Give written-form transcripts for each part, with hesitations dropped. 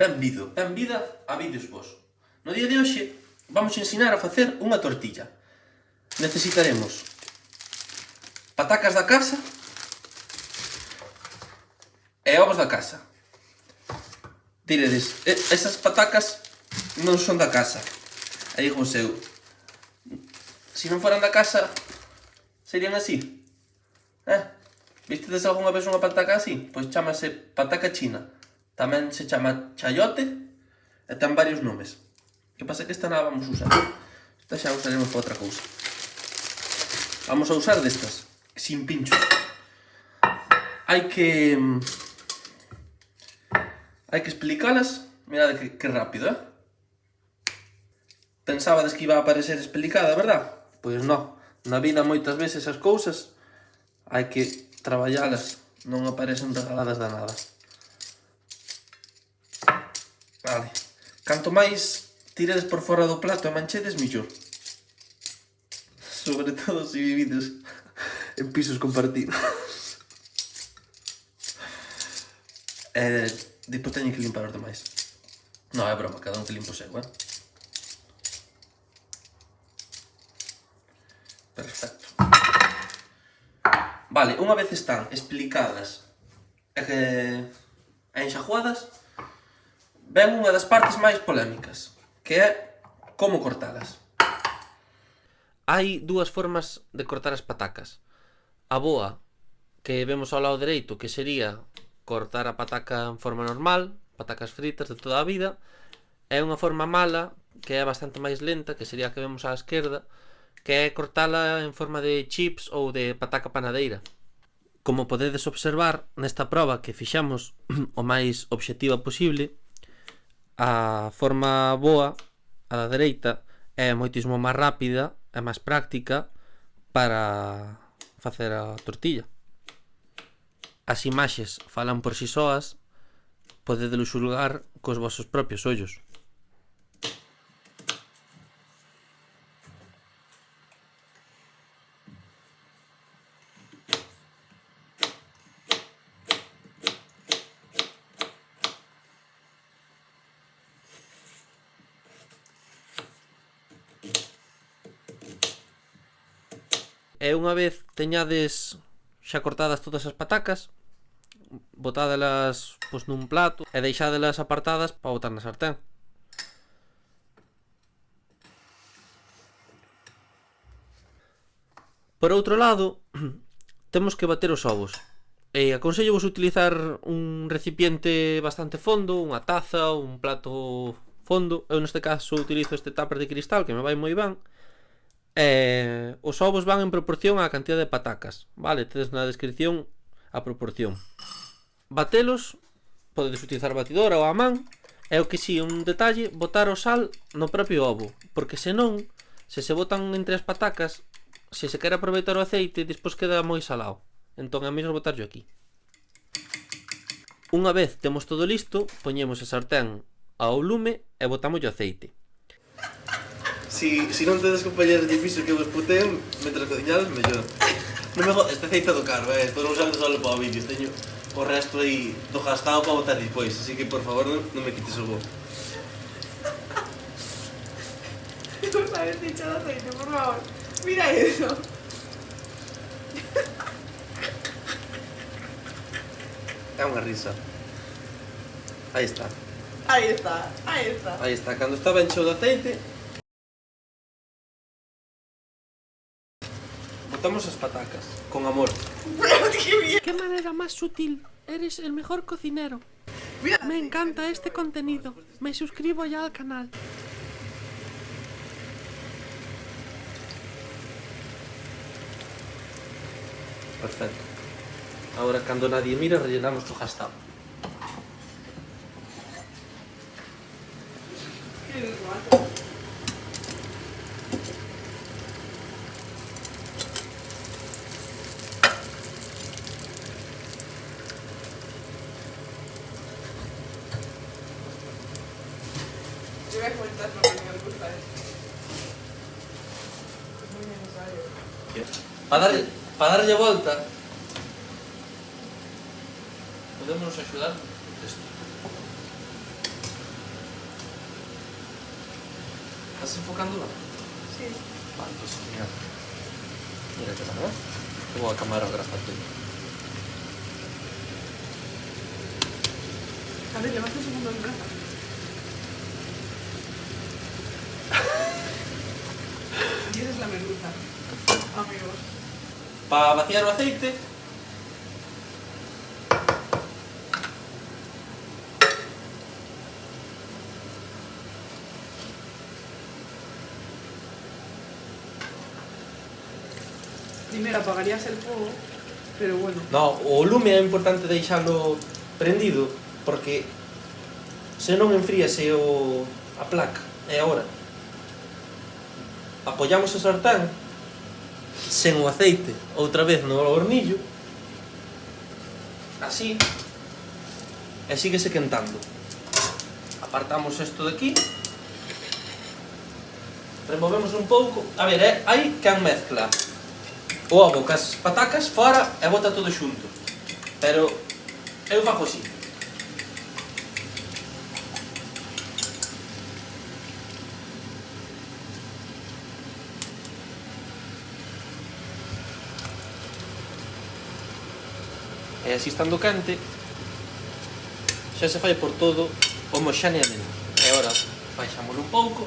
Benvido, benvida a Vídeos Vos. No día de hoxe vamos a ensinar a facer unha tortilla. Necesitaremos patacas da casa e ovos da casa. Diredes, esas patacas non son da casa. E digo eu, se non foran da casa, serían así. Vistedes algunha vez unha pataca así? Pois chamase pataca china. Tamén se chama chayote e ten varios nomes. Que pasa que esta non a vamos a usar. Esta xa usaremos para outra cousa. Vamos a usar destas, sin pincho. Hai que explicalas. Mirade que rápido, Pensabades que iba a aparecer explicada, verdad? Pois non. Na vida moitas veces as cousas hai que traballalas. Non aparecen regaladas da nada. Vale. Canto máis tiredes por fora do plato e manchedes, mellor. Sobre todo se vivides en pisos compartidos. Depois teño que limpar os demais. Non, é broma, cada un que limpo o seu, Perfecto. Vale, unha vez están explicadas e enxaguadas, ven unha das partes máis polémicas, que é como cortalas. Hai dúas formas de cortar as patacas. A boa, que vemos ao lado dereito, que sería cortar a pataca en forma normal, patacas fritas de toda a vida, e unha forma mala, que é bastante máis lenta, que sería a que vemos á esquerda, que é cortala en forma de chips ou de pataca panadeira. Como podedes observar nesta proba que fixamos o máis obxectiva posible, a forma boa, a da dereita, é moitismo máis rápida e máis práctica para facer a tortilla. As imaxes falan por si soas, podedelo xulgar cos vosos propios ollos. E unha vez teñades xa cortadas todas as patacas, botádelas nun plato e deixádelas apartadas para botar na sartén. Por outro lado, temos que bater os ovos. E aconsello vos utilizar un recipiente bastante fondo, unha taza, un plato fondo. Eu neste caso utilizo este tupper de cristal que me vai moi ben. Os ovos van en proporción á cantidad de patacas, vale? Tedes na descripción a proporción. Batelos, podedes utilizar batidora ou a man. E o que si, un detalle, botar o sal no propio ovo, porque senón, se botan entre as patacas, se quere aproveitar o aceite, despois queda moi salado. Entón é mellor botarlo aquí. Unha vez temos todo listo, poñemos a sartén ao lume e botamos o aceite. Si non tedes compañeros de piso que vos puteen, mentre cociñades, mellor. Non me jodas, este aceite do caro, Estou non usando só para o vídeo. Teño o resto aí do gastado para botar depois, así que, por favor, non me quites o bo. Non sabes echado aceite, por favor. Mira eso. É unha risa. Aí está. Ahí está, ahí está. Aí está. Cando está ben cheo de aceite, botamos as patacas, con amor. ¡Qué manera más sutil! Eres el mejor cocinero. Me encanta este contenido. Me suscribo ya al canal. Perfecto. Ahora, cando nadie mira, rellenamos o gastado. Yo voy a comentar porque me gusta esto. Es muy necesario. Para darlle a volta, podemos axudar isto. Estás enfocando lá? Sí. Vale, pues mira. Mira que tal, Tengo a camarógrafa aquí. A ver, levanta un segundo en casa. Y esa es la merluza, amigos. Para vaciar o aceite, Primero apagarías el fuego, pero bueno. no, o lume é importante deixalo prendido porque se non enfríase a placa. E agora apoyamos o sartén sen o aceite outra vez no hornillo así e síguese quentando. Apartamos isto de aquí, removemos un pouco. A ver, hai quen mezcla o ovo cas patacas fora e bota todo xunto, pero eu fago así. E así estando quente xa se fai por todo homoxeneamente. E agora baixámoslo un pouco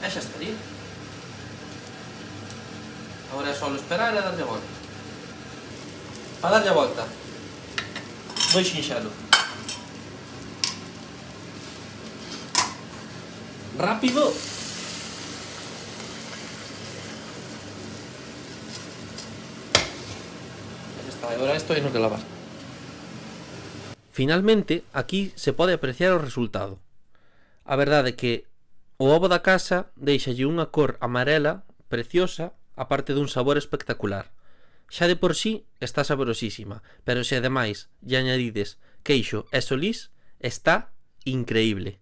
e xa estaría. Agora é só esperar e darlle a volta. Para darlle a volta moi sinxelo, rápido. Agora isto é no que lavar. Finalmente, aquí se pode apreciar o resultado. A verdade é que o ovo da casa deixalle unha cor amarela preciosa, aparte dun sabor espectacular. Xa de por sí está saborosísima, pero se ademais lle añadides queixo e solís, está increíble.